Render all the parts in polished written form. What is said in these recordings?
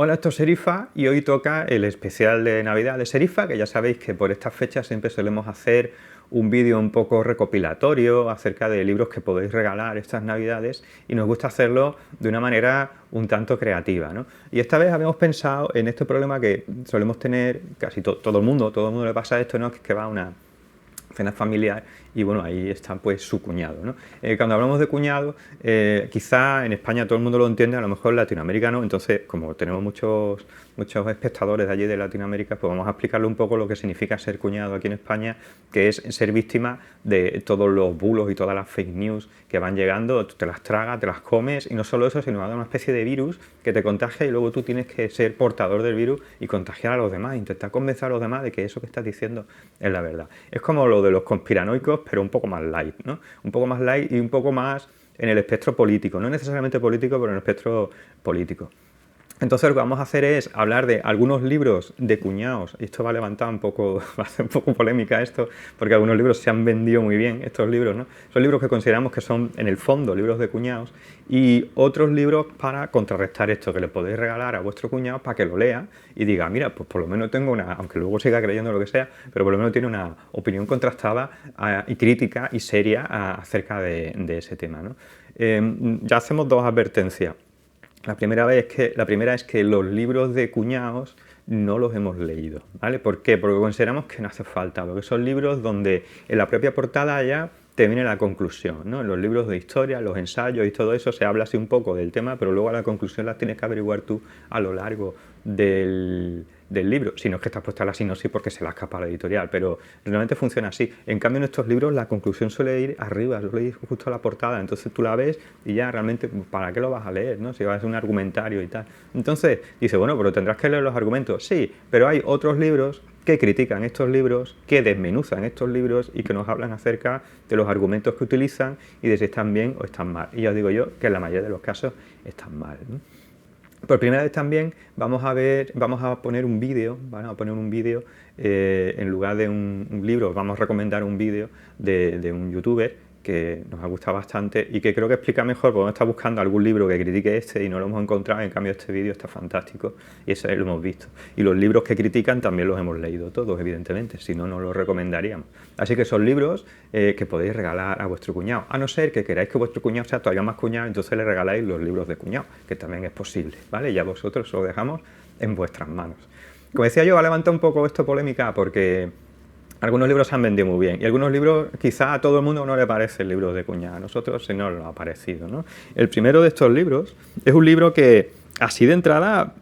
Hola, esto es Serifa y hoy toca el especial de Navidad de Serifa, que ya sabéis que por estas fechas siempre solemos hacer un vídeo un poco recopilatorio acerca de libros que podéis regalar estas Navidades y nos gusta hacerlo de una manera un tanto creativa, ¿no? Y esta vez habíamos pensado en este problema que solemos tener casi todo el mundo le pasa esto, ¿no? Que va a una cena familiar y bueno, ahí está pues su cuñado, ¿no? Cuando hablamos de cuñado, quizá en España todo el mundo lo entiende, a lo mejor en Latinoamérica no, entonces como tenemos muchos espectadores de allí de Latinoamérica, pues vamos a explicarle un poco lo que significa ser cuñado aquí en España, que es ser víctima de todos los bulos y todas las fake news que van llegando, tú te las tragas, te las comes y no solo eso, sino que una especie de virus que te contagia y luego tú tienes que ser portador del virus y contagiar a los demás, intentar convencer a los demás de que eso que estás diciendo es la verdad. Es como lo de los conspiranoicos, pero un poco más light, ¿no? Un poco más light y un poco más en el espectro político, no necesariamente político, pero en el espectro político. Entonces lo que vamos a hacer es hablar de algunos libros de cuñados, y esto va a levantar un poco, va a hacer un poco polémica esto, porque algunos libros se han vendido muy bien, estos libros, ¿no? Son libros que consideramos que son, en el fondo, libros de cuñados, y otros libros para contrarrestar esto, que le podéis regalar a vuestro cuñado para que lo lea y diga, mira, pues por lo menos tengo una, aunque luego siga creyendo lo que sea, pero por lo menos tiene una opinión contrastada y crítica y seria acerca de ese tema, ¿no? Ya hacemos dos advertencias. La primera es que los libros de cuñados no los hemos leído, ¿vale? ¿Por qué? Porque consideramos que no hace falta, porque son libros donde en la propia portada ya te viene la conclusión, ¿no? En los libros de historia, los ensayos y todo eso se habla así un poco del tema, pero luego la conclusión la tienes que averiguar tú a lo largo del libro, si no es que estás puesta la sinopsis porque se la escapa a la editorial, pero realmente funciona así. En cambio en estos libros la conclusión suele ir arriba, suele ir justo a la portada, entonces tú la ves y ya realmente, ¿para qué lo vas a leer, no? Si vas a hacer un argumentario y tal. Entonces dice, bueno, pero tendrás que leer los argumentos. Sí, pero hay otros libros que critican estos libros, que desmenuzan estos libros y que nos hablan acerca de los argumentos que utilizan y de si están bien o están mal. Y ya os digo yo que en la mayoría de los casos están mal, ¿no? Por primera vez también vamos a poner un vídeo, en lugar de un libro, vamos a recomendar un vídeo de un youtuber que nos ha gustado bastante y que creo que explica mejor, porque uno está buscando algún libro que critique este y no lo hemos encontrado, en cambio este vídeo está fantástico y ese lo hemos visto. Y los libros que critican también los hemos leído todos, evidentemente, si no, no los recomendaríamos. Así que son libros que podéis regalar a vuestro cuñado, a no ser que queráis que vuestro cuñado sea todavía más cuñado, entonces le regaláis los libros de cuñado, que también es posible, ¿vale? Ya vosotros lo dejamos en vuestras manos. Como decía yo, va a levantar un poco esto polémica porque algunos libros se han vendido muy bien y algunos libros quizá a todo el mundo no le parece el libro de cuñado, a nosotros sí nos lo ha parecido, ¿no? El primero de estos libros es un libro que así de entrada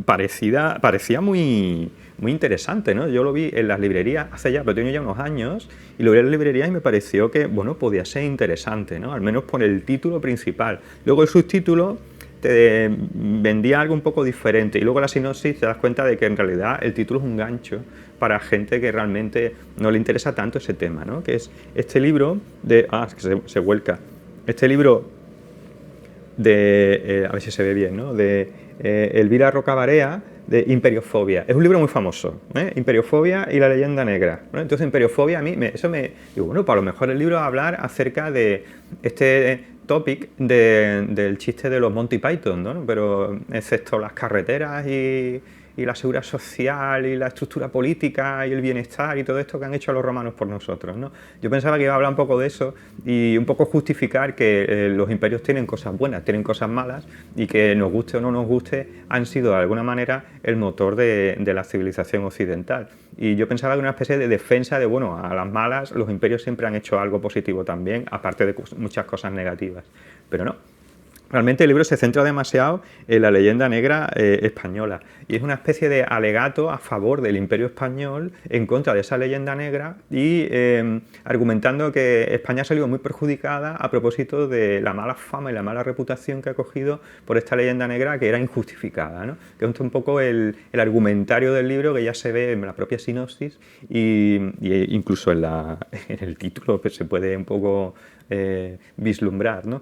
parecía muy interesante, ¿no? Yo lo vi en las librerías hace ya, pero tengo ya unos años, y lo vi en las librerías y me pareció que, bueno, podía ser interesante, ¿no? Al menos por el título principal. Luego el subtítulo te vendía algo un poco diferente y luego la sinopsis te das cuenta de que en realidad el título es un gancho para gente que realmente no le interesa tanto ese tema, ¿no? Que es este libro de... es que se vuelca. Este libro de... a ver si se ve bien, ¿no? De Elvira Rocabarea, de Imperiofobia. Es un libro muy famoso, ¿eh? Imperiofobia y la leyenda negra, ¿no? Entonces Imperiofobia a mí, digo, bueno, pues a lo mejor el libro va a hablar acerca de este topic del chiste de los Monty Python, ¿no? Pero excepto las carreteras y la seguridad social y la estructura política y el bienestar y todo esto que han hecho los romanos por nosotros, ¿no? Yo pensaba que iba a hablar un poco de eso y un poco justificar que los imperios tienen cosas buenas, tienen cosas malas y que nos guste o no nos guste han sido de alguna manera el motor de la civilización occidental. Y yo pensaba que una especie de defensa de, bueno, a las malas los imperios siempre han hecho algo positivo también, aparte de muchas cosas negativas, pero no. Realmente el libro se centra demasiado en la leyenda negra española y es una especie de alegato a favor del Imperio Español en contra de esa leyenda negra y argumentando que España ha salido muy perjudicada a propósito de la mala fama y la mala reputación que ha cogido por esta leyenda negra que era injustificada, ¿no? Que es un poco el argumentario del libro que ya se ve en la propia sinopsis y incluso en el título que se puede un poco vislumbrar, ¿no?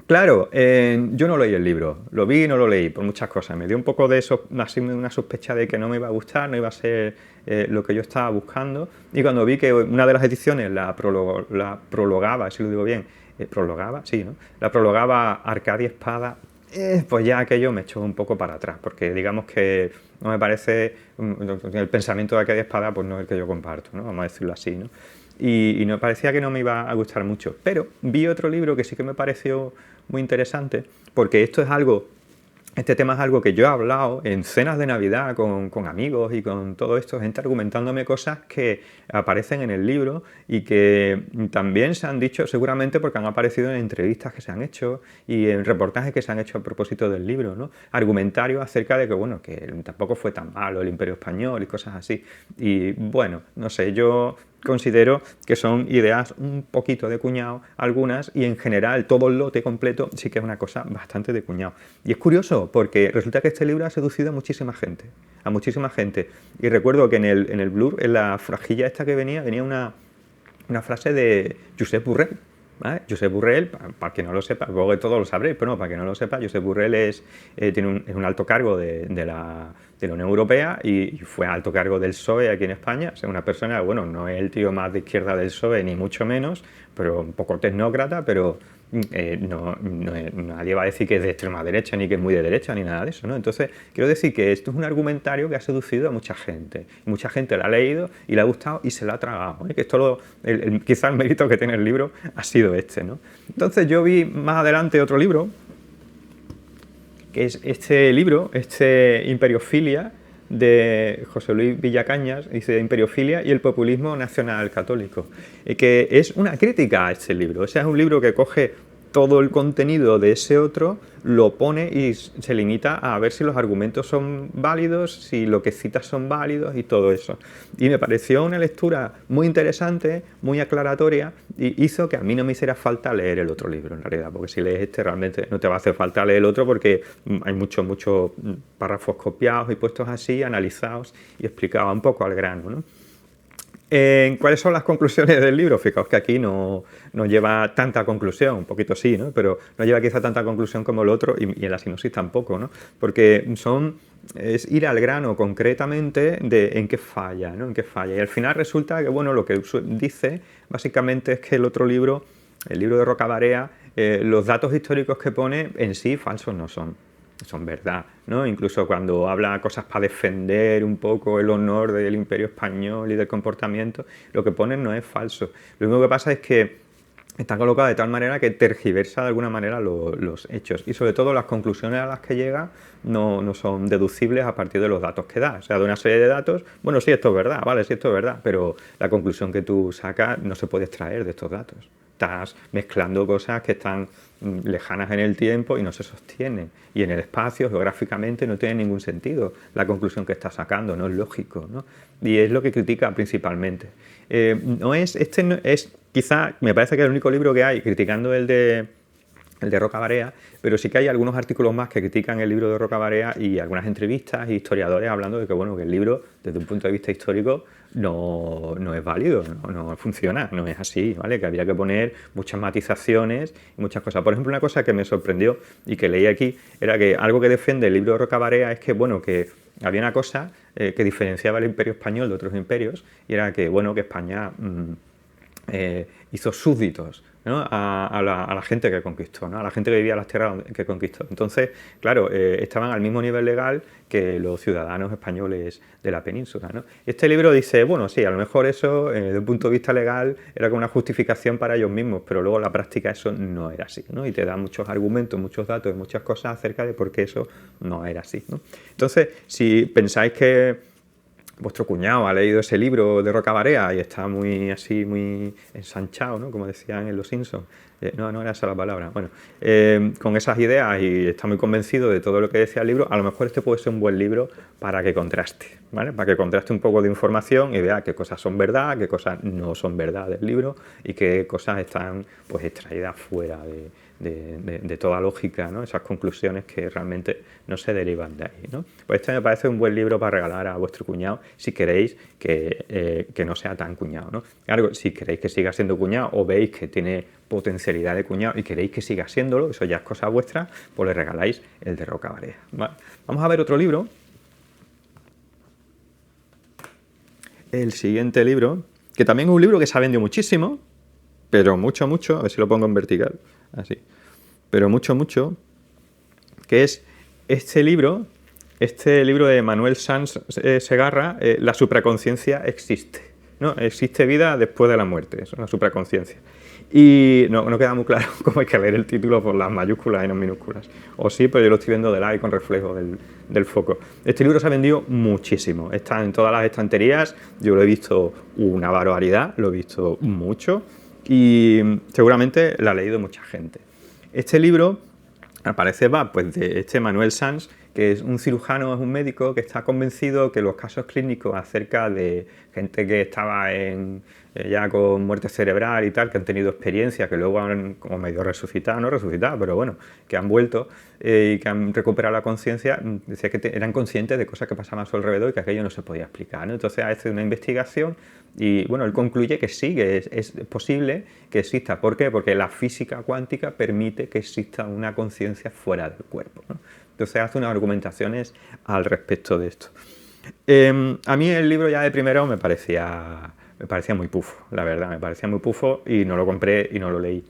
Claro, yo no leí el libro, lo vi y no lo leí por muchas cosas. Me dio un poco de eso, así una sospecha de que no me iba a gustar, no iba a ser lo que yo estaba buscando. Y cuando vi que una de las ediciones la prologaba, si lo digo bien, prologaba, sí, ¿no? La prologaba Arcadia Espada, pues ya aquello me echó un poco para atrás, porque digamos que no me parece, el pensamiento de aquella espada pues no es el que yo comparto, ¿no? Vamos a decirlo así, ¿no? Y me parecía que no me iba a gustar mucho. Pero vi otro libro que sí que me pareció muy interesante, porque este tema es algo que yo he hablado en cenas de Navidad con amigos y con todo esto, gente argumentándome cosas que aparecen en el libro y que también se han dicho seguramente porque han aparecido en entrevistas que se han hecho y en reportajes que se han hecho a propósito del libro, ¿no? Argumentarios acerca de que, bueno, que tampoco fue tan malo el Imperio Español y cosas así. Y bueno, no sé, yo considero que son ideas un poquito de cuñado algunas y en general todo el lote completo sí que es una cosa bastante de cuñado. Y es curioso porque resulta que este libro ha seducido a muchísima gente. Y recuerdo que en el blurb, en la frajilla esta que venía una frase de Josep Borrell. ¿Vale? Josep Borrell, para que no lo sepa, luego que todos lo sabréis, pero no, para que no lo sepa, Josep Borrell es un alto cargo de la Unión Europea y fue alto cargo del PSOE aquí en España. O sea, una persona, bueno, no es el tío más de izquierda del PSOE, ni mucho menos, pero un poco tecnócrata, pero nadie va a decir que es de extrema derecha, ni que es muy de derecha, ni nada de eso, ¿no? Entonces, quiero decir que esto es un argumentario que ha seducido a mucha gente. Mucha gente lo ha leído y le ha gustado y se lo ha tragado, ¿eh? Que esto quizá el mérito que tiene el libro ha sido este, ¿no? Entonces yo vi más adelante otro libro, que es este libro, Imperiofilia, de José Luis Villacañas, dice Imperiofilia y el populismo nacional católico, que es una crítica a este libro. O sea, es un libro que coge todo el contenido de ese otro, lo pone y se limita a ver si los argumentos son válidos, si lo que citas son válidos y todo eso. Y me pareció una lectura muy interesante, muy aclaratoria, y hizo que a mí no me hiciera falta leer el otro libro, en realidad, porque si lees este realmente no te va a hacer falta leer el otro porque hay muchos párrafos copiados y puestos así, analizados y explicados un poco al grano, ¿no? ¿Cuáles son las conclusiones del libro? Fijaos que aquí no lleva tanta conclusión, un poquito sí, ¿no? Pero no lleva quizá tanta conclusión como el otro y en la sinopsis tampoco, ¿no? Porque es ir al grano concretamente de en qué falla, ¿no? En qué falla. Y al final resulta que, bueno, lo que dice básicamente es que el otro libro, el libro de Rocabarea, los datos históricos que pone en sí falsos no son verdad, ¿no? Incluso cuando habla cosas para defender un poco el honor del Imperio Español y del comportamiento, lo que ponen no es falso. Lo único que pasa es que está colocado de tal manera que tergiversa de alguna manera los hechos y sobre todo las conclusiones a las que llega no son deducibles a partir de los datos que da. O sea, de una serie de datos, bueno, sí, esto es verdad, vale, sí, esto es verdad, pero la conclusión que tú sacas no se puede extraer de estos datos. Estás mezclando cosas que están lejanas en el tiempo y no se sostienen. Y en el espacio, geográficamente, no tiene ningún sentido la conclusión que estás sacando, no es lógico, ¿no? Y es lo que critica principalmente. Quizá, me parece que es el único libro que hay criticando el de Rocabarea, pero sí que hay algunos artículos más que critican el libro de Rocabarea y algunas entrevistas y historiadores hablando de que, bueno, que el libro, desde un punto de vista histórico, no es válido, no funciona, no es así, ¿vale? Que habría que poner muchas matizaciones y muchas cosas. Por ejemplo, una cosa que me sorprendió y que leí aquí era que algo que defiende el libro de Rocabarea es que, bueno, que había una cosa que diferenciaba el Imperio Español de otros imperios y era que, bueno, que España hizo súbditos, ¿no? a la gente que conquistó, ¿no? A la gente que vivía en las tierras que conquistó. Entonces, claro, estaban al mismo nivel legal que los ciudadanos españoles de la península, ¿no? Este libro dice, bueno, sí, a lo mejor eso, desde un punto de vista legal, era como una justificación para ellos mismos, pero luego en la práctica eso no era así, ¿no? Y te da muchos argumentos, muchos datos y muchas cosas acerca de por qué eso no era así, ¿no? Entonces, si pensáis que vuestro cuñado ha leído ese libro de Rocabarea y está muy ensanchado, ¿no? Como decían en Los Simpsons. No era esa la palabra. Bueno, con esas ideas y está muy convencido de todo lo que decía el libro, a lo mejor este puede ser un buen libro para que contraste, ¿vale? Para que contraste un poco de información y vea qué cosas son verdad, qué cosas no son verdad del libro y qué cosas están pues extraídas fuera de toda lógica, ¿no? Esas conclusiones que realmente no se derivan de ahí, ¿no? Pues este me parece un buen libro para regalar a vuestro cuñado si queréis que no sea tan cuñado, ¿no? Claro, si queréis que siga siendo cuñado o veis que tiene potencialidad de cuñado y queréis que siga siéndolo, eso ya es cosa vuestra, pues le regaláis el de Rocabarea, ¿vale? Vamos a ver otro libro. El siguiente libro, que también es un libro que se ha vendido muchísimo, pero mucho, a ver si lo pongo en vertical, así, pero mucho, que es este libro de Manuel Sanz Segarra, La supraconciencia existe, ¿no? Existe vida después de la muerte, eso es la supraconciencia. Y no queda muy claro cómo hay que leer el título por las mayúsculas y no minúsculas. O sí, pero yo lo estoy viendo de lado y con reflejo del foco. Este libro se ha vendido muchísimo. Está en todas las estanterías. Yo lo he visto una barbaridad, lo he visto mucho. Y seguramente lo ha leído mucha gente. Este libro, al parecer, va pues de este Manuel Sanz, que es un cirujano, es un médico que está convencido que los casos clínicos acerca de gente que estaba ya con muerte cerebral y tal, que han tenido experiencias, que luego han como medio resucitado, no resucitado, pero bueno, que han vuelto y que han recuperado la conciencia, decía que eran conscientes de cosas que pasaban a su alrededor y que aquello no se podía explicar, ¿no? Entonces hace una investigación y bueno, él concluye que sí, que es posible que exista. ¿Por qué? Porque la física cuántica permite que exista una conciencia fuera del cuerpo, ¿no? Entonces hace unas argumentaciones al respecto de esto. A mí el libro ya de primero me parecía muy pufo, la verdad, me parecía muy pufo y no lo compré y no lo leí.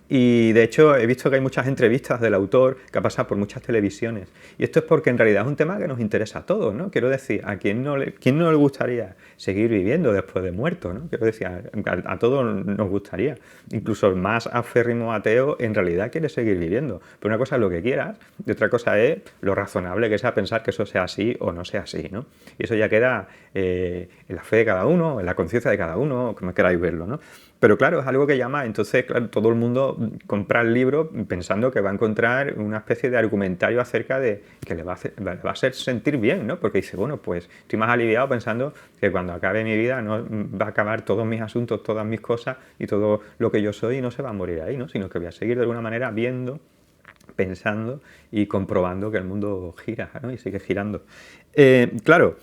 Y de hecho he visto que hay muchas entrevistas del autor que ha pasado por muchas televisiones. Y esto es porque en realidad es un tema que nos interesa a todos, ¿no? Quiero decir, quién no le gustaría seguir viviendo después de muerto, ¿no? Quiero decir, a todos nos gustaría. Incluso el más aférrimo ateo en realidad quiere seguir viviendo. Pero una cosa es lo que quieras y otra cosa es lo razonable que sea pensar que eso sea así o no sea así, ¿no? Y eso ya queda en la fe de cada uno, en la conciencia de cada uno, como queráis verlo, ¿no? Pero claro, es algo que llama, entonces claro, todo el mundo compra el libro pensando que va a encontrar una especie de argumentario acerca de que le va a hacer sentir bien, ¿no? Porque dice, bueno, pues estoy más aliviado pensando que cuando acabe mi vida no va a acabar todos mis asuntos, todas mis cosas y todo lo que yo soy y no se va a morir ahí, ¿no? Sino que voy a seguir de alguna manera viendo, pensando y comprobando que el mundo gira, ¿no? Y sigue girando. Claro.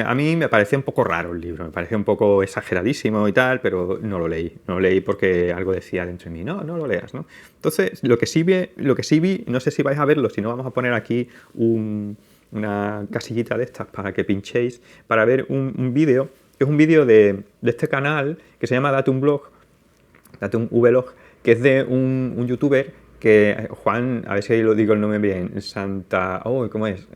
A mí me parecía un poco raro el libro, me parecía un poco exageradísimo y tal, pero no lo leí porque algo decía dentro de mí, no lo leas, ¿no? Entonces, lo que sí vi, no sé si vais a verlo, si no vamos a poner aquí una casillita de estas para que pinchéis, para ver un vídeo, es un vídeo de este canal que se llama Datum Vlog, que es de un youtuber que Juan, a ver si lo digo el nombre bien, ¿cómo es?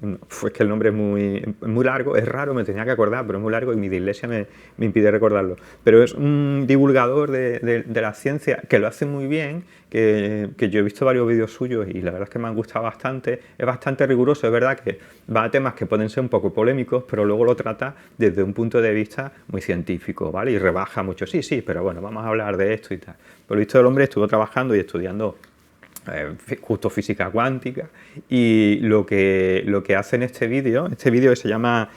Es que el nombre es muy largo, es raro, me tenía que acordar, pero es muy largo y mi dislexia me impide recordarlo. Pero es un divulgador de la ciencia que lo hace muy bien, que yo he visto varios vídeos suyos y la verdad es que me han gustado bastante, es bastante riguroso, es verdad que va a temas que pueden ser un poco polémicos, pero luego lo trata desde un punto de vista muy científico, ¿vale? Y rebaja mucho, sí, pero bueno, vamos a hablar de esto y tal. Por lo visto el hombre estuvo trabajando y estudiando justo física cuántica y lo que hace en este vídeo que se llama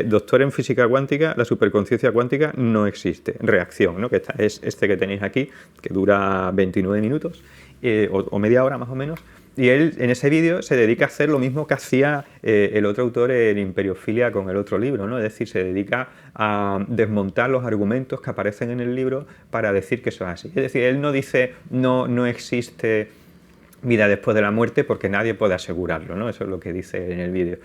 Doctor en física cuántica, la superconciencia cuántica no existe, reacción, ¿no? Que es este que tenéis aquí, que dura 29 minutos o media hora más o menos, y él en ese vídeo se dedica a hacer lo mismo que hacía el otro autor en Imperiofilia con el otro libro, ¿no? Es decir, se dedica a desmontar los argumentos que aparecen en el libro para decir que eso es así. Es decir, él no dice no existe vida después de la muerte porque nadie puede asegurarlo, ¿no? Eso es lo que dice en el vídeo.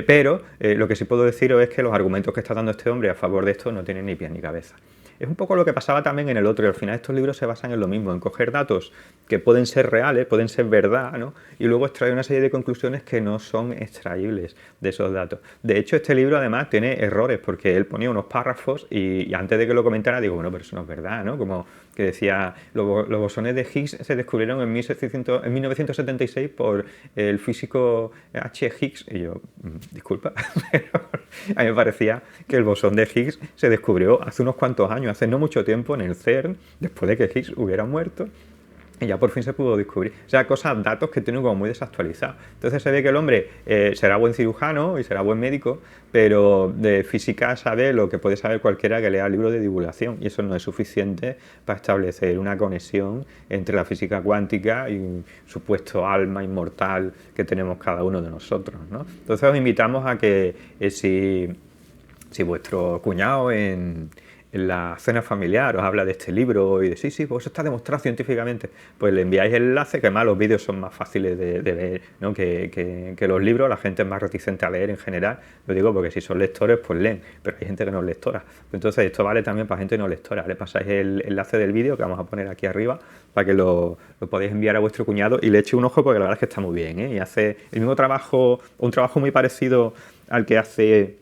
Pero lo que sí puedo deciros es que los argumentos que está dando este hombre a favor de esto no tienen ni pie ni cabeza. Es un poco lo que pasaba también en el otro, y al final estos libros se basan en lo mismo, en coger datos que pueden ser reales, pueden ser verdad, ¿no? Y luego extraer una serie de conclusiones que no son extraíbles de esos datos. De hecho, este libro además tiene errores, porque él ponía unos párrafos y antes de que lo comentara digo, bueno, pero eso no es verdad, ¿no? Como que decía, los bosones de Higgs se descubrieron en 1976 por el físico H. Higgs, y yo, disculpa, pero a mí me parecía que el bosón de Higgs se descubrió hace unos cuantos años, hace no mucho tiempo en el CERN, después de que Higgs hubiera muerto, y ya por fin se pudo descubrir. O sea, datos que tienen como muy desactualizados. Entonces se ve que el hombre será buen cirujano y será buen médico, pero de física sabe lo que puede saber cualquiera que lea el libro de divulgación, y eso no es suficiente para establecer una conexión entre la física cuántica y un supuesto alma inmortal que tenemos cada uno de nosotros, ¿no? Entonces os invitamos a que si vuestro cuñado en en la cena familiar os habla de este libro y de sí, pues eso está demostrado científicamente, pues le enviáis el enlace, que además los vídeos son más fáciles de ver, ¿no? que los libros. La gente es más reticente a leer en general, lo digo porque si son lectores pues leen, pero hay gente que no es lectora. Entonces esto vale también para gente no lectora. Le pasáis el enlace del vídeo que vamos a poner aquí arriba para que lo podáis enviar a vuestro cuñado y le eche un ojo, porque la verdad es que está muy bien, ¿eh? Y hace el mismo trabajo, un trabajo muy parecido al que hace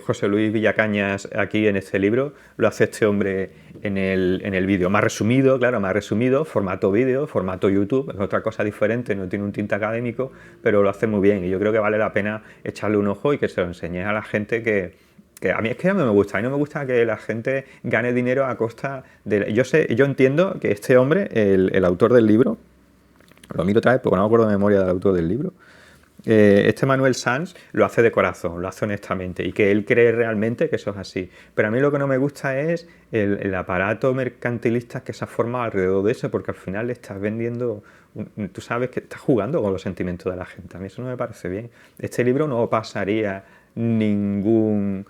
José Luis Villacañas aquí en este libro, lo hace este hombre en el vídeo. Más resumido, claro, más resumido, formato vídeo, formato YouTube, es otra cosa diferente, no tiene un tinte académico, pero lo hace muy bien y yo creo que vale la pena echarle un ojo y que se lo enseñe a la gente que a mí es que a mí me gusta, a mí no me gusta que la gente gane dinero a costa de... Yo entiendo que este hombre, el autor del libro, lo miro otra vez porque no me acuerdo de memoria del autor del libro, este Manuel Sanz lo hace de corazón, lo hace honestamente y que él cree realmente que eso es así. Pero a mí lo que no me gusta es el aparato mercantilista que se ha formado alrededor de eso, porque al final le estás vendiendo, tú sabes que estás jugando con los sentimientos de la gente. A mí eso no me parece bien. Este libro no pasaría ningún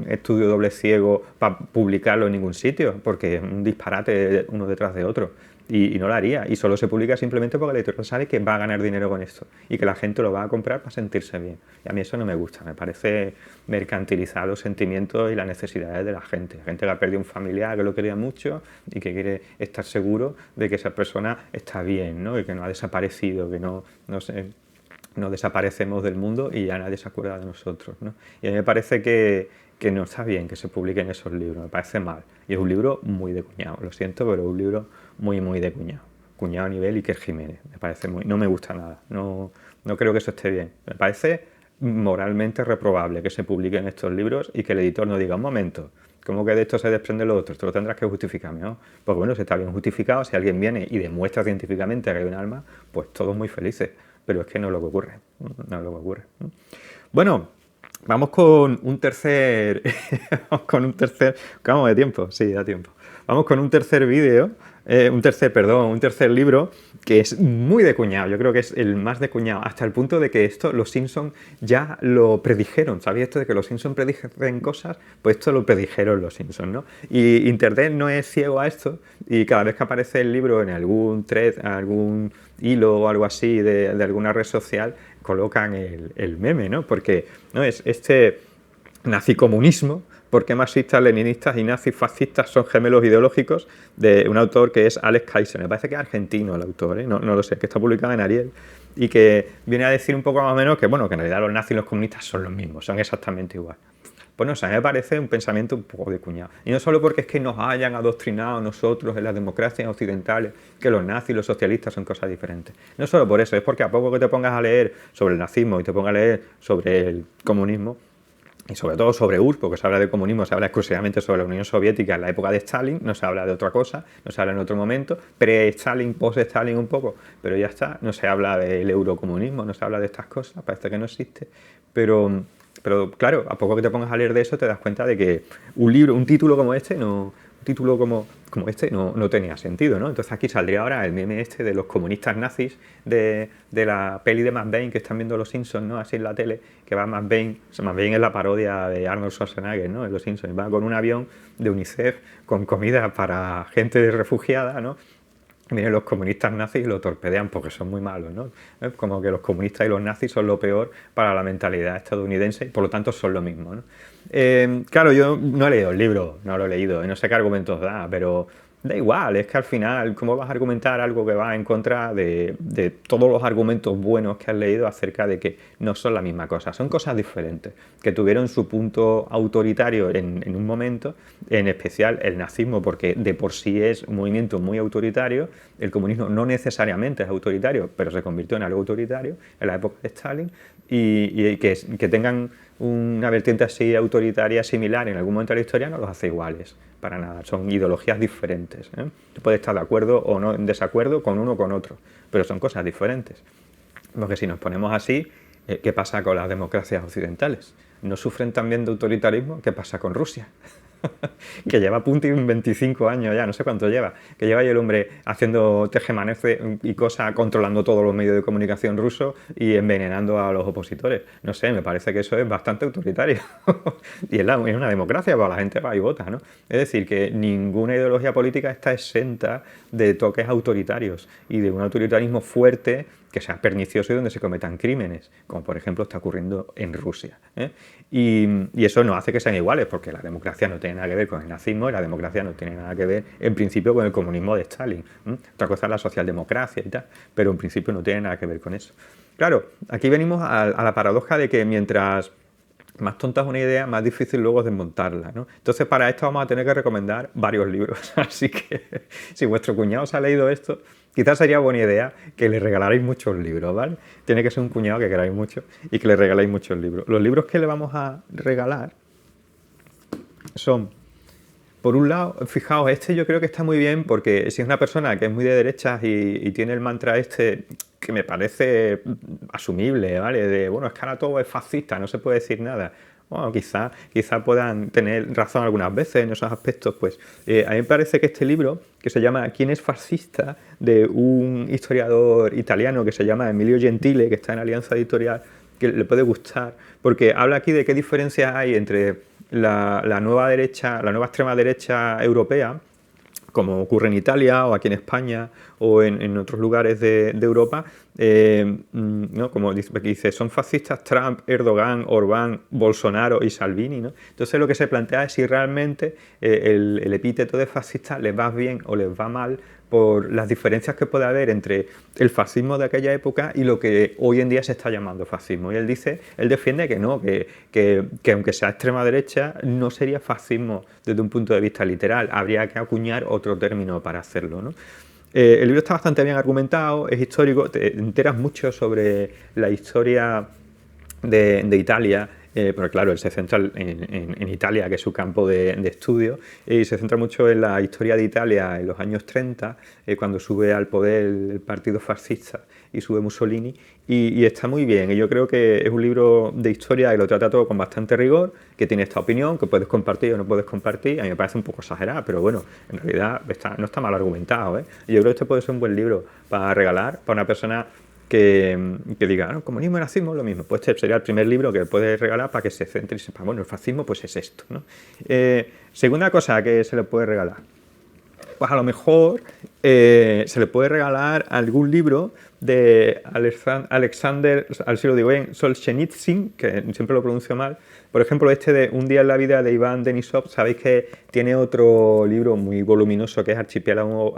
estudio doble ciego para publicarlo en ningún sitio, porque es un disparate uno detrás de otro. Y no lo haría, y solo se publica simplemente porque el editorial sabe que va a ganar dinero con esto y que la gente lo va a comprar para sentirse bien. Y a mí eso no me gusta, me parece mercantilizar los sentimientos y las necesidades de la gente que ha perdido un familiar que lo quería mucho y que quiere estar seguro de que esa persona está bien, ¿no? Y que no ha desaparecido, que no desaparecemos del mundo y ya nadie se acuerda de nosotros, ¿no? Y a mí me parece que no está bien que se publiquen esos libros, me parece mal. Y es un libro muy de cuñado, lo siento, pero es un libro muy de cuñado. Cuñado a nivel Iker Jiménez, me parece no me gusta nada, no creo que eso esté bien. Me parece moralmente reprobable que se publiquen estos libros y que el editor no diga, un momento, ¿cómo que de esto se desprende lo otro? Esto lo tendrás que justificarme, ¿no? Pues bueno, si está bien justificado, si alguien viene y demuestra científicamente que hay un alma, pues todos muy felices. Pero es que no es lo que ocurre, no es lo que ocurre. Bueno, vamos con un tercer... ¿Cómo de tiempo? Sí, da tiempo. Vamos con un tercer vídeo, un tercer libro que es muy de cuñado. Yo creo que es el más de cuñado, hasta el punto de que esto los Simpsons ya lo predijeron. ¿Sabéis esto de que los Simpsons predijen cosas? Pues esto lo predijeron los Simpsons, ¿no? Y Internet no es ciego a esto, y cada vez que aparece el libro en algún thread, algún hilo o algo así de alguna red social, colocan el meme, ¿no? Porque no es este nazicomunismo, porque marxistas, leninistas y nazis fascistas son gemelos ideológicos, de un autor que es Alex Kaiser. Me parece que es argentino el autor, ¿eh? No lo sé, que está publicado en Ariel, y que viene a decir un poco más o menos que, bueno, que en realidad los nazis y los comunistas son los mismos, son exactamente igual. Pues no sé, a mí me parece un pensamiento un poco de cuñado. Y no solo porque es que nos hayan adoctrinado nosotros en las democracias occidentales, que los nazis y los socialistas son cosas diferentes. No solo por eso, es porque a poco que te pongas a leer sobre el nazismo y te pongas a leer sobre el comunismo, y sobre todo sobre URSS, porque se habla de comunismo, se habla exclusivamente sobre la Unión Soviética en la época de Stalin, no se habla de otra cosa, no se habla en otro momento, pre-Stalin, post-Stalin un poco, pero ya está, no se habla del eurocomunismo, no se habla de estas cosas, parece que no existe, pero claro, a poco que te pongas a leer de eso te das cuenta de que un título como este no tenía sentido, ¿no? Entonces aquí saldría ahora el meme este de los comunistas nazis de la peli de Matt Bain que están viendo los Simpsons, ¿no? Así en la tele, que va Matt Bain, Matt Bain es la parodia de Arnold Schwarzenegger, ¿no? En los Simpsons, va con un avión de UNICEF con comida para gente refugiada, ¿no? Miren, los comunistas nazis lo torpedean porque son muy malos, ¿no? Como que los comunistas y los nazis son lo peor para la mentalidad estadounidense y por lo tanto son lo mismo, ¿no? Claro, yo no he leído el libro, no lo he leído y no sé qué argumentos da, pero da igual, es que al final, ¿cómo vas a argumentar algo que va en contra de todos los argumentos buenos que has leído acerca de que no son la misma cosa? Son cosas diferentes, que tuvieron su punto autoritario en un momento, en especial el nazismo, porque de por sí es un movimiento muy autoritario, el comunismo no necesariamente es autoritario, pero se convirtió en algo autoritario en la época de Stalin, y que tengan una vertiente así autoritaria similar en algún momento de la historia no los hace iguales, para nada, son ideologías diferentes, ¿eh? Tú puedes estar de acuerdo o no en desacuerdo con uno o con otro, pero son cosas diferentes. Porque si nos ponemos así, ¿qué pasa con las democracias occidentales? ¿No sufren también de autoritarismo? ¿Qué pasa con Rusia? que lleva a punto en 25 años ya, no sé cuánto lleva, que lleva ahí el hombre haciendo tejemaneje y cosas, controlando todos los medios de comunicación rusos y envenenando a los opositores. No sé, me parece que eso es bastante autoritario. Y es una democracia, pues la gente va y vota, ¿no? Es decir, que ninguna ideología política está exenta de toques autoritarios y de un autoritarismo fuerte que sea pernicioso y donde se cometan crímenes, como por ejemplo está ocurriendo en Rusia, ¿eh? Y eso no hace que sean iguales, porque la democracia no tiene nada que ver con el nazismo y la democracia no tiene nada que ver, en principio, con el comunismo de Stalin. Otra cosa es la socialdemocracia y tal, pero en principio no tiene nada que ver con eso. Claro, aquí venimos a la paradoja de que mientras más tonta es una idea, más difícil luego desmontarla, ¿no? Entonces, para esto vamos a tener que recomendar varios libros. Así que, si vuestro cuñado se ha leído esto, quizás sería buena idea que le regalarais muchos libros, ¿vale? Tiene que ser un cuñado que queráis mucho y que le regaléis muchos libros. Los libros que le vamos a regalar son, por un lado, fijaos, este yo creo que está muy bien porque si es una persona que es muy de derechas y tiene el mantra este que me parece asumible, ¿vale? De, bueno, es que ahora todo es fascista, no se puede decir nada. Bueno, quizá puedan tener razón algunas veces en esos aspectos, pues a mí me parece que este libro, que se llama ¿Quién es fascista?, de un historiador italiano que se llama Emilio Gentile, que está en Alianza Editorial, que le puede gustar, porque habla aquí de qué diferencias hay entre la nueva derecha, la nueva extrema derecha europea, como ocurre en Italia o aquí en España o en otros lugares de Europa, ¿no? Como dice, son fascistas Trump, Erdogan, Orbán, Bolsonaro y Salvini, ¿no? Entonces lo que se plantea es si realmente el epíteto de fascista les va bien o les va mal por las diferencias que puede haber entre el fascismo de aquella época y lo que hoy en día se está llamando fascismo. Y él defiende que no, que aunque sea extrema derecha, no sería fascismo desde un punto de vista literal, habría que acuñar otro término para hacerlo, ¿no? El libro está bastante bien argumentado, es histórico, te enteras mucho sobre la historia de Italia, porque claro, él se centra en Italia, que es su campo de estudio, y se centra mucho en la historia de Italia en los años 30, cuando sube al poder el partido fascista y sube Mussolini, y está muy bien. Y yo creo que es un libro de historia que lo trata todo con bastante rigor, que tiene esta opinión, que puedes compartir o no puedes compartir. A mí me parece un poco exagerada, pero bueno, en realidad no está mal argumentado, ¿eh? Y yo creo que este puede ser un buen libro para regalar, para una persona que diga, no, comunismo y nazismo es lo mismo. Pues este sería el primer libro que puedes regalar para que se centre y sepa, bueno, el fascismo pues es esto, ¿no? Segunda cosa que se le puede regalar, pues a lo mejor se le puede regalar algún libro de Alexander, a ver si lo digo bien, Solzhenitsyn, que siempre lo pronuncio mal. Por ejemplo, este de Un día en la vida de Iván Denisov, sabéis que tiene otro libro muy voluminoso que es Archipiélago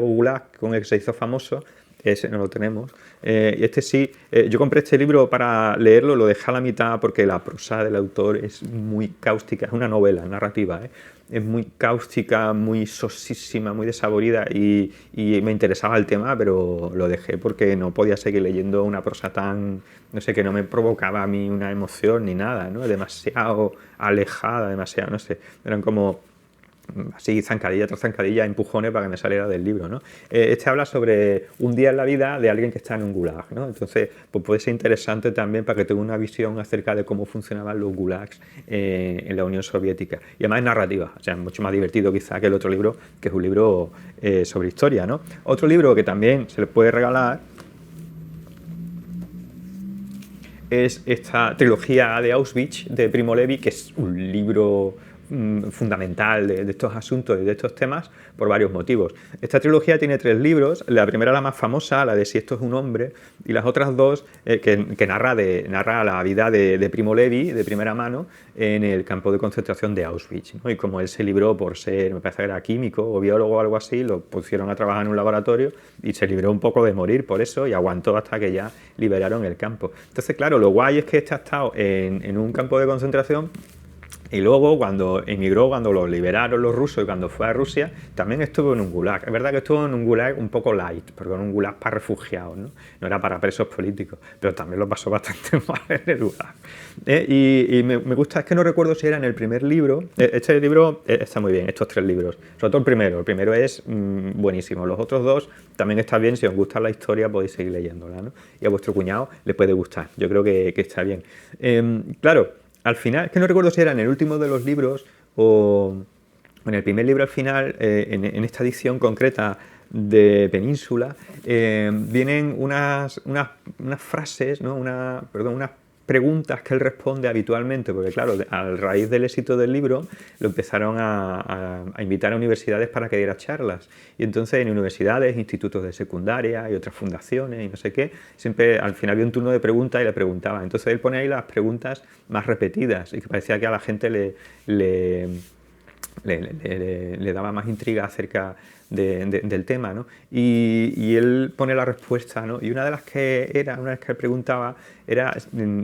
Gulag, con el que se hizo famoso. Ese no lo tenemos. Y este sí, yo compré este libro para leerlo, lo dejé a la mitad porque la prosa del autor es muy cáustica, es una novela narrativa, ¿eh? Es muy cáustica, muy sosísima, muy desaborida y me interesaba el tema, pero lo dejé porque no podía seguir leyendo una prosa tan, no sé, que no me provocaba a mí una emoción ni nada, ¿no? Demasiado alejada, demasiado, no sé, eran como así zancadilla tras zancadilla, empujones para que me saliera del libro, ¿no? Este habla sobre un día en la vida de alguien que está en un gulag, ¿no? Entonces, pues puede ser interesante también para que tenga una visión acerca de cómo funcionaban los gulags en la Unión Soviética. Y además es narrativa, o sea, es mucho más divertido quizá que el otro libro, que es un libro sobre historia, ¿no? Otro libro que también se le puede regalar es esta trilogía de Auschwitz de Primo Levi, que es un libro fundamental de estos asuntos y de estos temas por varios motivos. Esta trilogía tiene 3 libros, la primera la más famosa, la de Si esto es un hombre, y las otras 2 que narra la vida de Primo Levi de primera mano en el campo de concentración de Auschwitz, ¿no? Y como él se libró por ser, me parece que era químico o biólogo o algo así, lo pusieron a trabajar en un laboratorio y se libró un poco de morir por eso y aguantó hasta que ya liberaron el campo. Entonces, claro, lo guay es que este ha estado en un campo de concentración. Y luego, cuando emigró, cuando lo liberaron los rusos y cuando fue a Rusia, también estuvo en un gulag. Es verdad que estuvo en un gulag un poco light, porque era un gulag para refugiados, ¿no? No era para presos políticos, pero también lo pasó bastante mal en el gulag. Y me gusta, es que no recuerdo si era en el primer libro. Este libro está muy bien, estos 3 libros. Sobre todo el primero. El primero es buenísimo. Los otros 2 también están bien. Si os gusta la historia, podéis seguir leyéndola, ¿no? Y a vuestro cuñado le puede gustar. Yo creo que está bien. Claro. Al final, es que no recuerdo si era en el último de los libros o en el primer libro al final, en esta edición concreta de Península, vienen unas frases, ¿no? Unas preguntas que él responde habitualmente, porque claro, a raíz del éxito del libro lo empezaron a invitar a universidades para que diera charlas, y entonces en universidades, institutos de secundaria y otras fundaciones y no sé qué, siempre al final había un turno de preguntas y le preguntaban. Entonces él pone ahí las preguntas más repetidas y que parecía que a la gente le daba más intriga acerca del tema, ¿no? Y él pone la respuesta, ¿no? Y una de las que él preguntaba era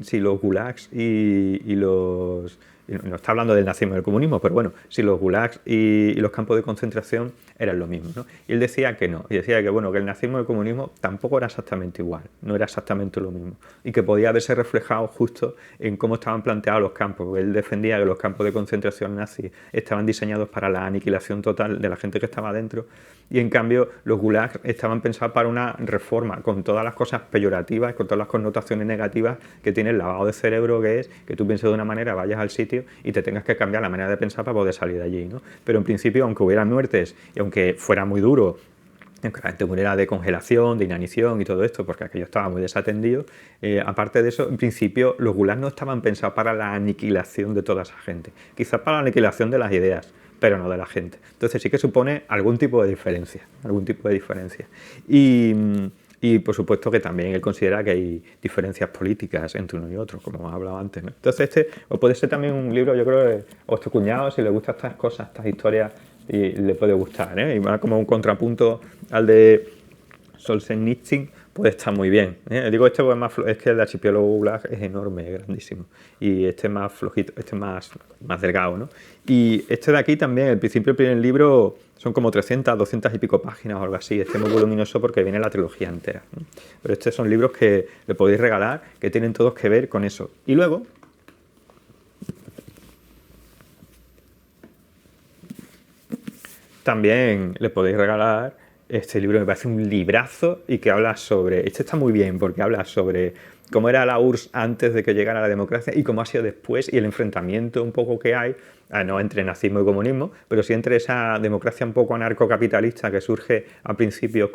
si los gulags y los... No está hablando del nazismo y del comunismo, pero bueno, si los gulags y los campos de concentración eran lo mismo, ¿no? Y él decía que no, y decía que, bueno, que el nazismo y el comunismo tampoco era exactamente igual, no era exactamente lo mismo, y que podía haberse reflejado justo en cómo estaban planteados los campos, porque él defendía que los campos de concentración nazis estaban diseñados para la aniquilación total de la gente que estaba dentro, y en cambio los gulags estaban pensados para una reforma, con todas las cosas peyorativas, con todas las connotaciones negativas que tiene el lavado de cerebro, que es que tú pienses de una manera, vayas al sitio y te tengas que cambiar la manera de pensar para poder salir de allí, ¿no? Pero en principio, aunque hubiera muertes y aunque fuera muy duro, aunque la gente muriera de congelación, de inanición y todo esto, porque aquello estaba muy desatendido, aparte de eso, en principio los gulags no estaban pensados para la aniquilación de toda esa gente, quizás para la aniquilación de las ideas, pero no de la gente. Entonces sí que supone algún tipo de diferencia, Y por supuesto que también él considera que hay diferencias políticas entre uno y otro, como hemos hablado antes, ¿no? Entonces o puede ser también un libro, yo creo, a vuestro cuñado, si le gustan estas cosas, estas historias, y le puede gustar, ¿eh? Y va como un contrapunto al de Solzhenitsyn, pues está muy bien, ¿eh? Digo este porque es que el archipiélago Gulag es enorme, es grandísimo, y este es más flojito, este es más delgado, ¿no? Y este de aquí también, el principio del primer libro son como 300, 200 y pico páginas o algo así, este es muy voluminoso porque viene la trilogía entera, ¿no? Pero estos son libros que le podéis regalar, que tienen todos que ver con eso. Y luego también le podéis regalar este libro, me parece un librazo y que habla sobre... Este está muy bien porque habla sobre cómo era la URSS antes de que llegara la democracia y cómo ha sido después y el enfrentamiento un poco que hay, no entre nazismo y comunismo, pero sí entre esa democracia un poco anarcocapitalista que surge al principio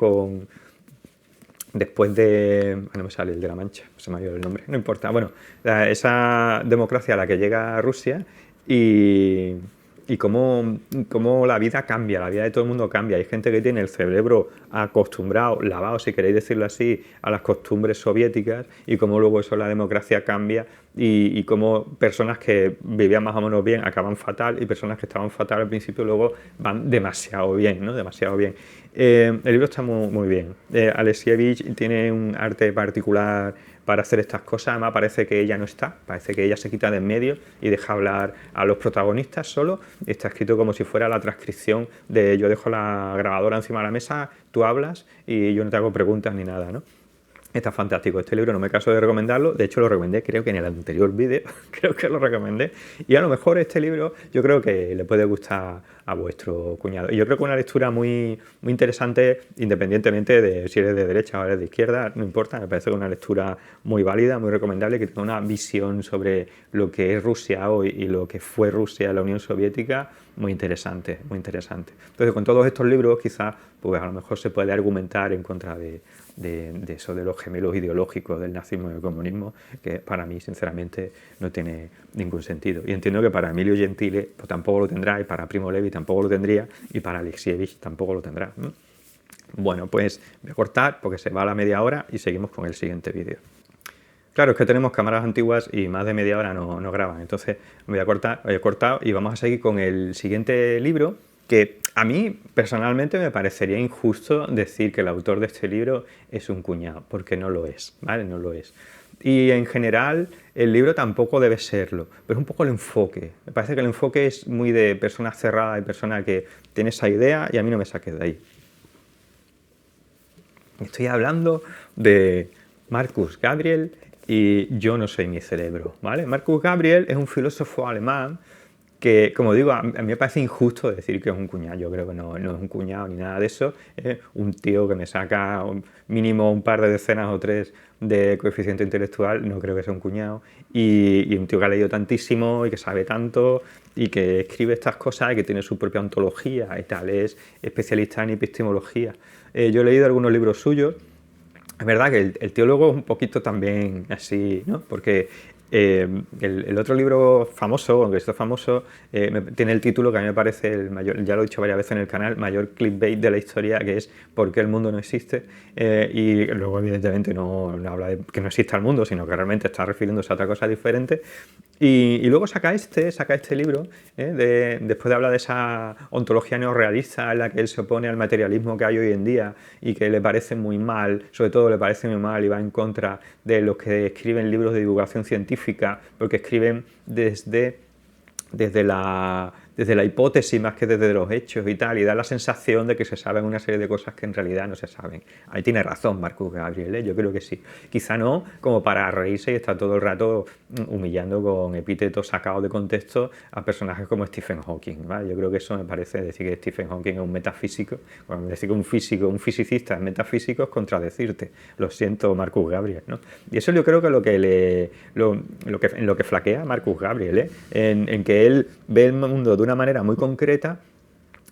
después de... no me sale el de la Mancha, se me ha ido el nombre, no importa. Bueno, esa democracia a la que llega Rusia y cómo la vida cambia, la vida de todo el mundo cambia. Hay gente que tiene el cerebro acostumbrado, lavado, si queréis decirlo así, a las costumbres soviéticas y cómo luego eso la democracia cambia y cómo personas que vivían más o menos bien acaban fatal y personas que estaban fatal al principio luego van demasiado bien, ¿no? Demasiado bien. El libro está muy, muy bien. Alexievich tiene un arte particular para hacer estas cosas, además parece que ella no está, parece que ella se quita de en medio y deja hablar a los protagonistas solo, está escrito como si fuera la transcripción de yo dejo la grabadora encima de la mesa, tú hablas y yo no te hago preguntas ni nada, ¿no? Está fantástico este libro, no me canso de recomendarlo, de hecho lo recomendé creo que en el anterior vídeo, creo que lo recomendé, y a lo mejor este libro yo creo que le puede gustar a vuestro cuñado. Y yo creo que una lectura muy, muy interesante, independientemente de si eres de derecha o eres de izquierda, no importa, me parece que es una lectura muy válida, muy recomendable, que tiene una visión sobre lo que es Rusia hoy y lo que fue Rusia en la Unión Soviética, muy interesante, muy interesante. Entonces con todos estos libros quizás pues a lo mejor se puede argumentar en contra de eso de los gemelos ideológicos del nazismo y del comunismo, que para mí sinceramente no tiene ningún sentido. Y entiendo que para Emilio Gentile pues tampoco lo tendrá, y para Primo Levi tampoco lo tendría, y para Alexievich tampoco lo tendrá. Bueno, pues voy a cortar porque se va a la media hora y seguimos con el siguiente vídeo. Claro, es que tenemos cámaras antiguas y más de media hora no graban, entonces voy a cortar y vamos a seguir con el siguiente libro, que a mí personalmente me parecería injusto decir que el autor de este libro es un cuñado, porque no lo es, ¿vale? No lo es. Y en general el libro tampoco debe serlo, pero es un poco el enfoque. Me parece que el enfoque es muy de persona cerrada, de persona que tiene esa idea y a mí no me saques de ahí. Estoy hablando de Marcus Gabriel y Yo no soy mi cerebro, ¿vale? Marcus Gabriel es un filósofo alemán que, como digo, a mí me parece injusto decir que es un cuñado. Yo creo que no, no es un cuñado ni nada de eso. Es un tío que me saca mínimo un par de decenas o tres de coeficiente intelectual, no creo que sea un cuñado. Y un tío que ha leído tantísimo y que sabe tanto y que escribe estas cosas y que tiene su propia ontología y tal. Es especialista en epistemología. Yo he leído algunos libros suyos. Es verdad que el teólogo es un poquito también así, ¿no? Porque el otro libro famoso, aunque esto es famoso, tiene el título que a mí me parece el mayor, ya lo he dicho varias veces en el canal, mayor clickbait de la historia, que es ¿por qué el mundo no existe? Y luego evidentemente no habla de que no exista el mundo, sino que realmente está refiriéndose a otra cosa diferente. Y luego saca este libro, después de hablar de esa ontología neorrealista en la que él se opone al materialismo que hay hoy en día y que le parece muy mal, sobre todo le parece muy mal y va en contra de los que escriben libros de divulgación científica, porque escriben desde la hipótesis más que desde los hechos y tal, y da la sensación de que se saben una serie de cosas que en realidad no se saben. Ahí tiene razón Marcus Gabriel, yo creo que sí. Quizá no como para reírse y estar todo el rato humillando con epítetos sacados de contexto a personajes como Stephen Hawking, ¿vale? Yo creo que eso me parece decir que Stephen Hawking es un metafísico, cuando decir que un fisicista es metafísico es contradecirte. Lo siento, Marcus Gabriel, ¿no? Y eso yo creo que en lo que flaquea Marcus Gabriel, en que él ve el mundo de una manera muy concreta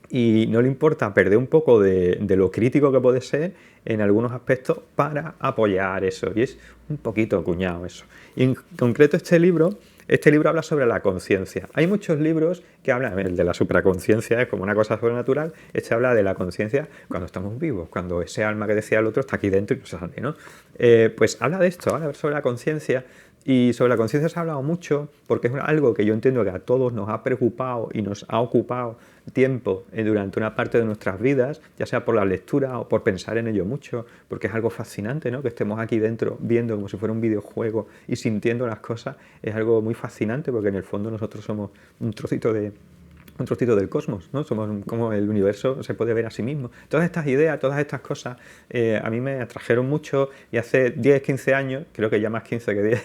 y no le importa perder un poco de lo crítico que puede ser en algunos aspectos para apoyar eso. Y es un poquito cuñado eso. Y en concreto este libro habla sobre la conciencia. Hay muchos libros que hablan, el de la supraconciencia es como una cosa sobrenatural, este habla de la conciencia cuando estamos vivos, cuando ese alma que decía el otro está aquí dentro y no se sale, ¿no? Pues habla de esto, habla sobre la conciencia. Y sobre la conciencia se ha hablado mucho porque es algo que yo entiendo que a todos nos ha preocupado y nos ha ocupado tiempo durante una parte de nuestras vidas, ya sea por la lectura o por pensar en ello mucho, porque es algo fascinante, ¿no? Que estemos aquí dentro viendo como si fuera un videojuego y sintiendo las cosas, es algo muy fascinante porque en el fondo nosotros somos un trocito del cosmos, ¿no? Somos como el universo se puede ver a sí mismo. Todas estas ideas, todas estas cosas a mí me atrajeron mucho y hace 10, 15 años, creo que ya más 15 que 10,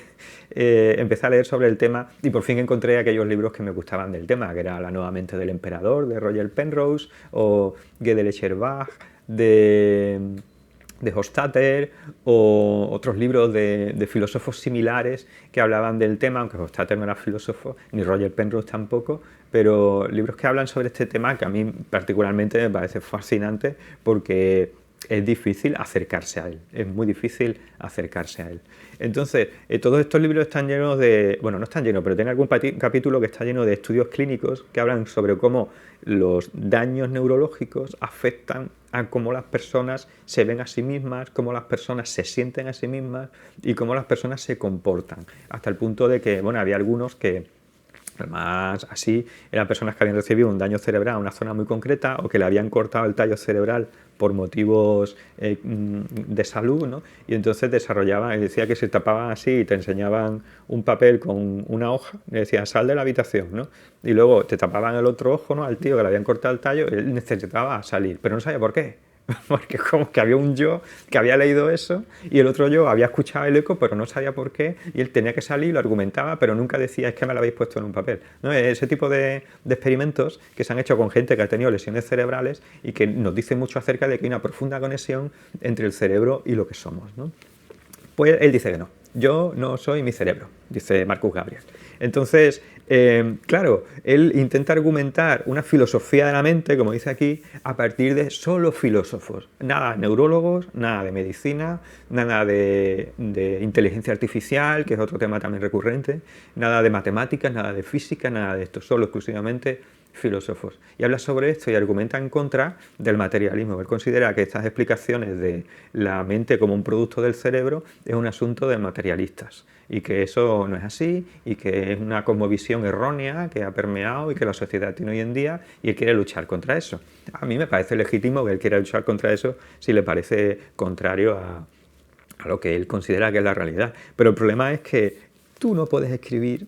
empecé a leer sobre el tema y por fin encontré aquellos libros que me gustaban del tema, que era La nueva mente del emperador, de Roger Penrose, o Gödel Escherbach, de Hofstadter, o otros libros de filósofos similares que hablaban del tema, aunque Hofstadter no era filósofo, ni Roger Penrose tampoco, pero libros que hablan sobre este tema que a mí particularmente me parece fascinante porque es difícil acercarse a él, es muy difícil acercarse a él. Entonces, todos estos libros están llenos de, bueno, no están llenos, pero tiene algún capítulo que está lleno de estudios clínicos que hablan sobre cómo los daños neurológicos afectan a cómo las personas se ven a sí mismas, cómo las personas se sienten a sí mismas y cómo las personas se comportan, hasta el punto de que, bueno, había algunos que además así eran personas que habían recibido un daño cerebral a una zona muy concreta o que le habían cortado el tallo cerebral por motivos de salud, ¿no? Y entonces desarrollaban, decía que se tapaban así y te enseñaban un papel con una hoja y decía sal de la habitación, ¿no? Y luego te tapaban el otro ojo, ¿no? Al tío que le habían cortado el tallo, él necesitaba salir, pero no sabía por qué. Porque como que había un yo que había leído eso y el otro yo había escuchado el eco pero no sabía por qué y él tenía que salir, lo argumentaba, pero nunca decía es que me lo habéis puesto en un papel, ¿no? Ese tipo de experimentos que se han hecho con gente que ha tenido lesiones cerebrales y que nos dicen mucho acerca de que hay una profunda conexión entre el cerebro y lo que somos, ¿no? Pues él dice que no, yo no soy mi cerebro, dice Marcus Gabriel. Entonces, claro, él intenta argumentar una filosofía de la mente, como dice aquí, a partir de solo filósofos. Nada de neurólogos, nada de medicina, nada de inteligencia artificial, que es otro tema también recurrente, nada de matemáticas, nada de física, nada de esto, solo exclusivamente filósofos. Y habla sobre esto y argumenta en contra del materialismo. Él considera que estas explicaciones de la mente como un producto del cerebro es un asunto de materialistas y que eso no es así y que es una cosmovisión errónea que ha permeado y que la sociedad tiene hoy en día y él quiere luchar contra eso. A mí me parece legítimo que él quiera luchar contra eso si le parece contrario a lo que él considera que es la realidad. Pero el problema es que tú no puedes escribir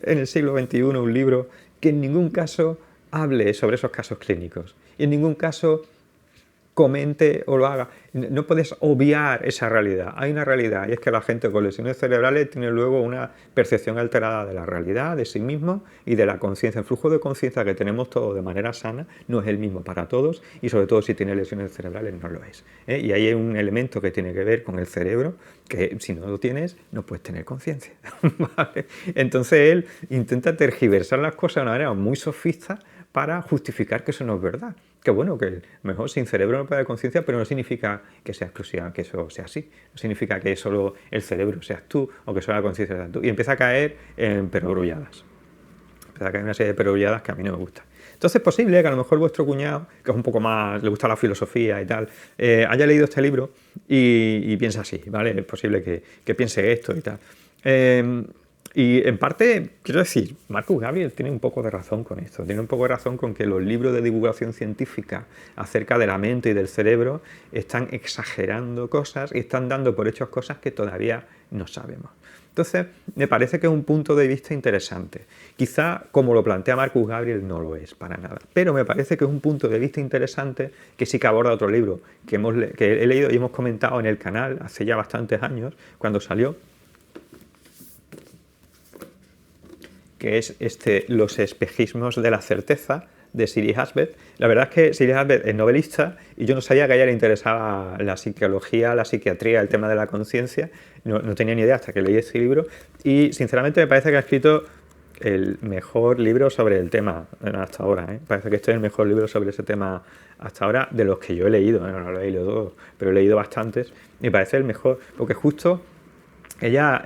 en el siglo XXI un libro que en ningún caso hable sobre esos casos clínicos y en ningún caso comente o lo haga. No puedes obviar esa realidad. Hay una realidad y es que la gente con lesiones cerebrales tiene luego una percepción alterada de la realidad, de sí mismo y de la conciencia. El flujo de conciencia que tenemos todos de manera sana no es el mismo para todos y sobre todo si tiene lesiones cerebrales no lo es. Y ahí hay un elemento que tiene que ver con el cerebro que si no lo tienes no puedes tener conciencia. ¿Vale? Entonces él intenta tergiversar las cosas de una manera muy sofista para justificar que eso no es verdad. Que bueno, que mejor sin cerebro no puede haber conciencia, pero no significa que sea exclusiva, que eso sea así. No significa que solo el cerebro seas tú o que solo la conciencia seas tú. Y empieza a caer en perogrulladas. Empieza a caer en una serie de perogrulladas que a mí no me gustan. Entonces es posible que a lo mejor vuestro cuñado, que es un poco más, le gusta la filosofía y tal, haya leído este libro y piensa así, ¿vale? Es posible que piense esto y tal. Y en parte, quiero decir, Marcus Gabriel tiene un poco de razón con esto, tiene un poco de razón con que los libros de divulgación científica acerca de la mente y del cerebro están exagerando cosas y están dando por hechos cosas que todavía no sabemos. Entonces, me parece que es un punto de vista interesante. Quizá, como lo plantea Marcus Gabriel, no lo es para nada, pero me parece que es un punto de vista interesante que sí que aborda otro libro que he leído y hemos comentado en el canal hace ya bastantes años, cuando salió, que es Los espejismos de la certeza, de Siri Husband. La verdad es que Siri Husband es novelista y yo no sabía que a ella le interesaba la psicología, la psiquiatría, el tema de la conciencia. No tenía ni idea hasta que leí este libro y sinceramente me parece que ha escrito el mejor libro sobre el tema hasta ahora. Parece que este es el mejor libro sobre ese tema hasta ahora de los que yo he leído. No lo he leído todos, pero he leído bastantes y me parece el mejor porque justo ella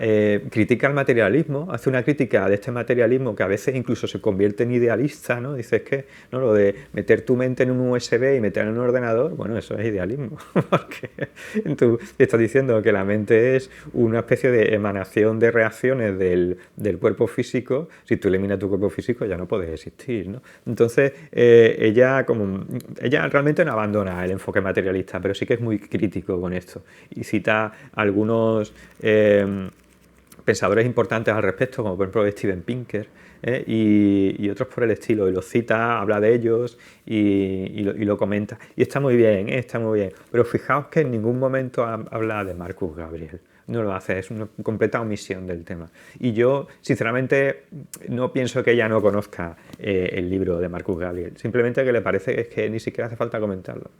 critica el materialismo, hace una crítica de este materialismo que a veces incluso se convierte en idealista, ¿no? Dice que ¿no? Lo de meter tu mente en un USB y meterla en un ordenador, bueno, eso es idealismo, porque tú estás diciendo que la mente es una especie de emanación de reacciones del cuerpo físico. Si tú eliminas tu cuerpo físico ya no puedes existir, ¿no? Entonces ella realmente no abandona el enfoque materialista, pero sí que es muy crítico con esto y cita algunos pensadores importantes al respecto, como por ejemplo Steven Pinker y otros por el estilo, y los cita, habla de ellos y lo comenta. Y está muy bien, está muy bien. Pero fijaos que en ningún momento habla de Marcus Gabriel. No lo hace, es una completa omisión del tema. Y yo, sinceramente, no pienso que ella no conozca el libro de Marcus Gabriel. Simplemente que le parece es que ni siquiera hace falta comentarlo.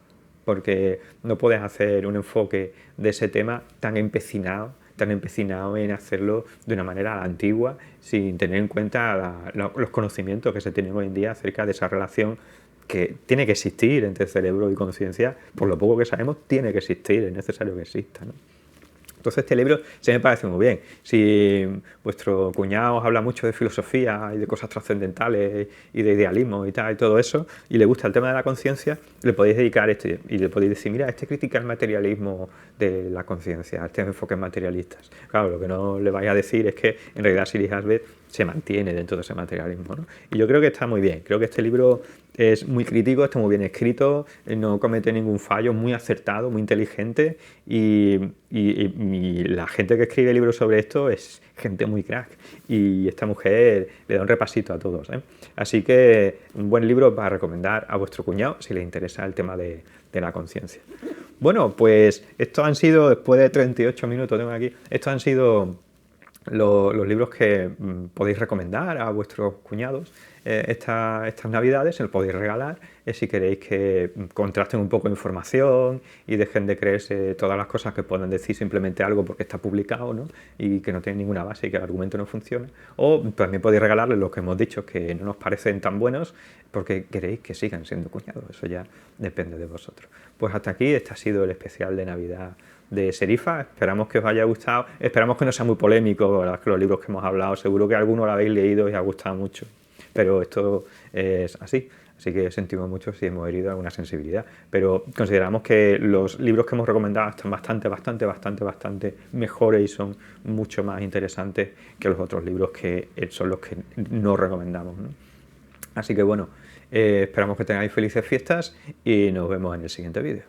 Porque no puedes hacer un enfoque de ese tema tan empecinado en hacerlo de una manera antigua, sin tener en cuenta los conocimientos que se tienen hoy en día acerca de esa relación que tiene que existir entre cerebro y conciencia. Por lo poco que sabemos, tiene que existir, es necesario que exista, ¿no? Entonces este libro se me parece muy bien. Si vuestro cuñado os habla mucho de filosofía y de cosas trascendentales y de idealismo y tal y todo eso, y le gusta el tema de la conciencia, le podéis dedicar y le podéis decir, mira, critica el materialismo de la conciencia, estos enfoques materialistas. Claro, lo que no le vais a decir es que en realidad Siri Husband se mantiene dentro de ese materialismo, ¿no? Y yo creo que está muy bien. Creo que este libro es muy crítico, está muy bien escrito, no comete ningún fallo, muy acertado, muy inteligente y la gente que escribe libros sobre esto es gente muy crack y esta mujer le da un repasito a todos, ¿eh? Así que un buen libro para recomendar a vuestro cuñado si le interesa el tema de la conciencia. Bueno, pues estos han sido, después de 38 minutos tengo aquí, estos han sido los libros que podéis recomendar a vuestros cuñados estas navidades, se los podéis regalar si queréis que contrasten un poco de información y dejen de creerse todas las cosas que pueden decir simplemente algo porque está publicado, ¿no? Y que no tiene ninguna base y que el argumento no funciona. O también podéis regalarles los que hemos dicho que no nos parecen tan buenos porque queréis que sigan siendo cuñados. Eso ya depende de vosotros. Pues hasta aquí, este ha sido el especial de Navidad de Serifa. Esperamos que os haya gustado, esperamos que no sea muy polémico, ¿verdad? Que los libros que hemos hablado, seguro que alguno lo habéis leído y os ha gustado mucho, pero esto es así que sentimos mucho si hemos herido alguna sensibilidad, pero consideramos que los libros que hemos recomendado están bastante mejores y son mucho más interesantes que los otros libros que son los que no recomendamos, ¿no? Así que bueno, esperamos que tengáis felices fiestas y nos vemos en el siguiente vídeo.